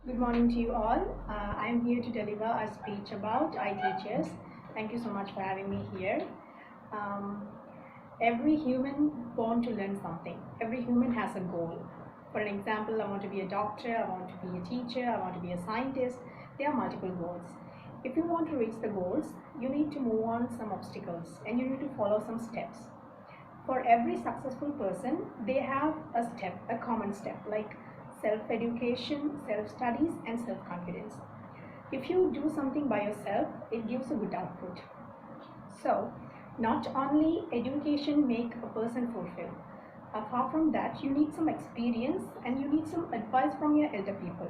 Good morning to you all. I'm here to deliver a speech about teachers. Thank you so much for having me here. Um, every human born to learn something. Every human has a goal. For an example, I want to be a doctor, I want to be a teacher, I want to be a scientist. There are multiple goals. If you want to reach the goals, you need to move on some obstacles and you need to follow some steps. For every successful person, they have a step, a common step, like self-education, self-studies, and self-confidence. If you do something by yourself, it gives a good output. So, not only education make a person fulfilled. Apart from that, you need some experience and you need some advice from your elder people.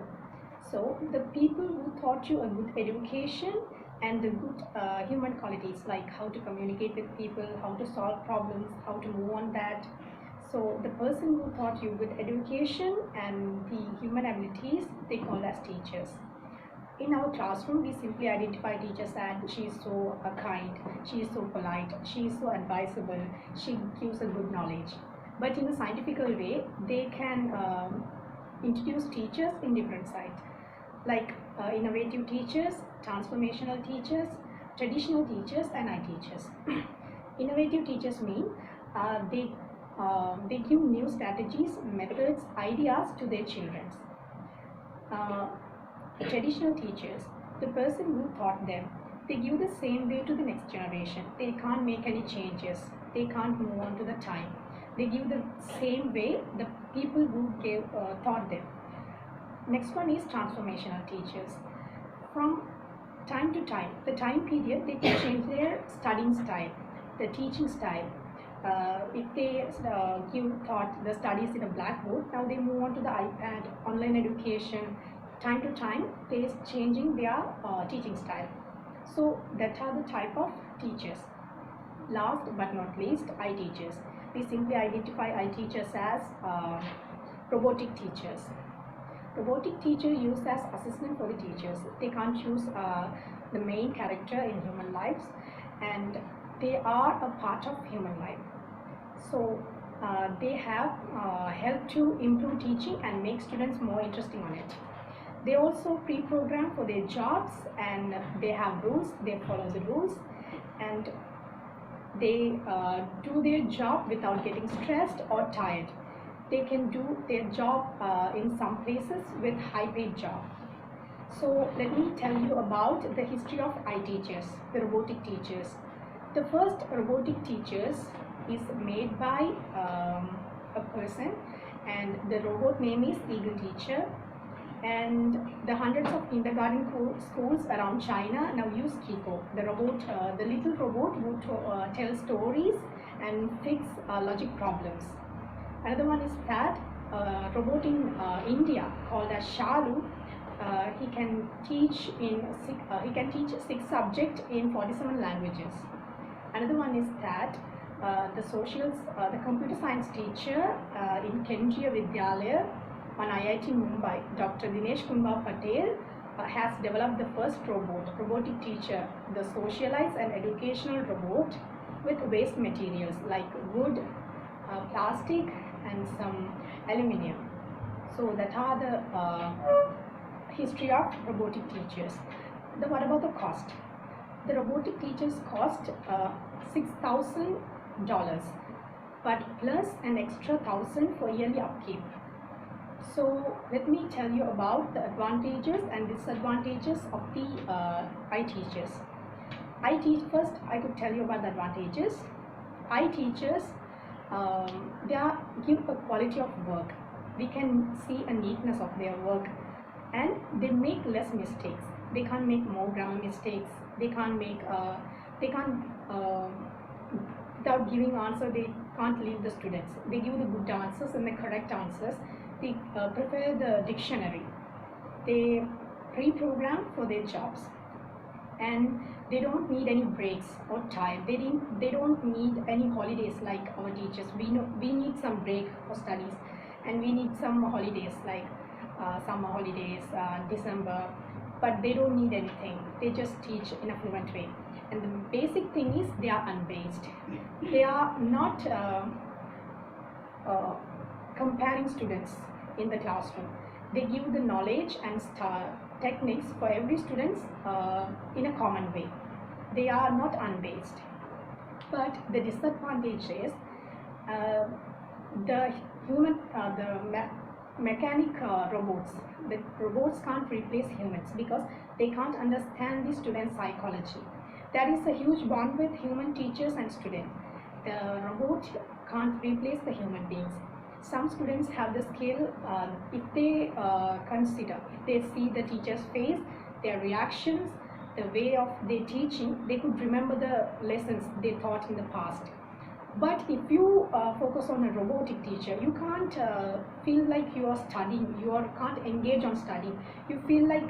So, the people who taught you a good education and the good human qualities like how to communicate with people, how to solve problems, how to move on that. So, the person who taught you good education and the human abilities, they call as teachers. In our classroom, we simply identify teachers as she is so kind, she is so polite, she is so advisable, she gives a good knowledge. But in a scientific way, they can introduce teachers in different sides, like innovative teachers, transformational teachers, traditional teachers, and eye teachers. Innovative teachers mean they give new strategies, methods, ideas to their children. Uh, Traditional teachers, the person who taught them, they give the same way to the next generation. They can't make any changes. They can't move on to the time. They give the same way the people who taught them. Next one is transformational teachers. From time to time, the time period, they can change their studying style, the teaching style. If they give taught the studies in a blackboard, now they move on to the iPad, online education. Time to time, they are changing their teaching style. So that are the type of teachers. Last but not least, eye teachers. We simply identify eye teachers as robotic teachers. Robotic teacher used as assistant for the teachers. They can't choose the main character in human lives, and they are a part of human life. So they have helped to improve teaching and make students more interesting on it. They also pre-program for their jobs and they have rules, they follow the rules, and they do their job without getting stressed or tired. They can do their job in some places with high-paid job. So let me tell you about the history of eye teachers, the robotic teachers. The first robotic teachers is made by a person, and the robot name is Eagle Teacher. And the hundreds of kindergarten schools around China now use Kiko, the robot, the little robot who tells stories and fix logic problems. Another one is that robot in India called as Shalu. He can teach six subjects in 47 languages. Another one is that the computer science teacher in Kendriya Vidyalaya on IIT Mumbai, Dr. Dinesh Kumar Patel has developed the first robotic teacher, the socialized and educational robot with waste materials like wood, plastic, and some aluminium. So that are the history of robotic teachers. What about the cost? The robotic teachers cost $6,000, but plus an extra $1,000 for yearly upkeep. So let me tell you about the advantages and disadvantages of the eye teachers. First, I could tell you about the advantages. Eye teachers, give a quality of work. We can see a neatness of their work, and they make less mistakes. They can't make more grammar mistakes. They can't make without giving answer. They can't leave the students. They give the good answers and the correct answers. They prepare the dictionary. They pre-program for their jobs, and they don't need any breaks or time. They don't need any holidays like our teachers. We need some break for studies, and we need some holidays like summer holidays, December. But they don't need anything. They just teach in a fluent way. And the basic thing is they are unbased. They are not comparing students in the classroom. They give the knowledge and techniques for every student in a common way. They are not unbased. But the disadvantage is uh, the mechanic robots. The robots can't replace humans because they can't understand the student psychology. There is a huge bond with human teachers and students. The robot can't replace the human beings. Some students have the skill, if they consider, if they see the teacher's face, their reactions, the way of their teaching, they could remember the lessons they taught in the past. But if you focus on a robotic teacher, you can't feel like you are studying, can't engage on studying. You feel like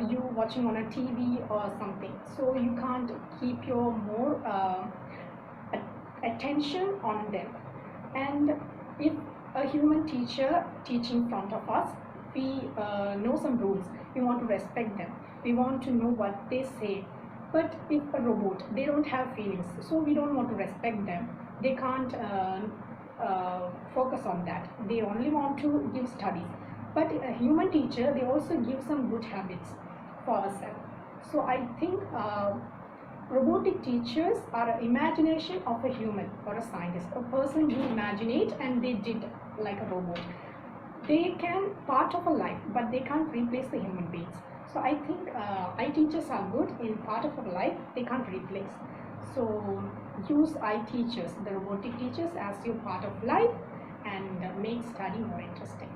you watching on a TV or something. So you can't keep your more attention on them. And if a human teacher teaching in front of us, we know some rules, we want to respect them, we want to know what they say. But if a robot, they don't have feelings, so we don't want to respect them. They can't focus on that. They only want to give studies. But a human teacher, they also give some good habits for ourselves. So I think robotic teachers are an imagination of a human or a scientist, a person who imagined and they did like a robot. They can part of a life, but they can't replace the human beings. So I think eye teachers are good in part of our life, they can't replace. So use eye teachers, the robotic teachers, as your part of life and make study more interesting.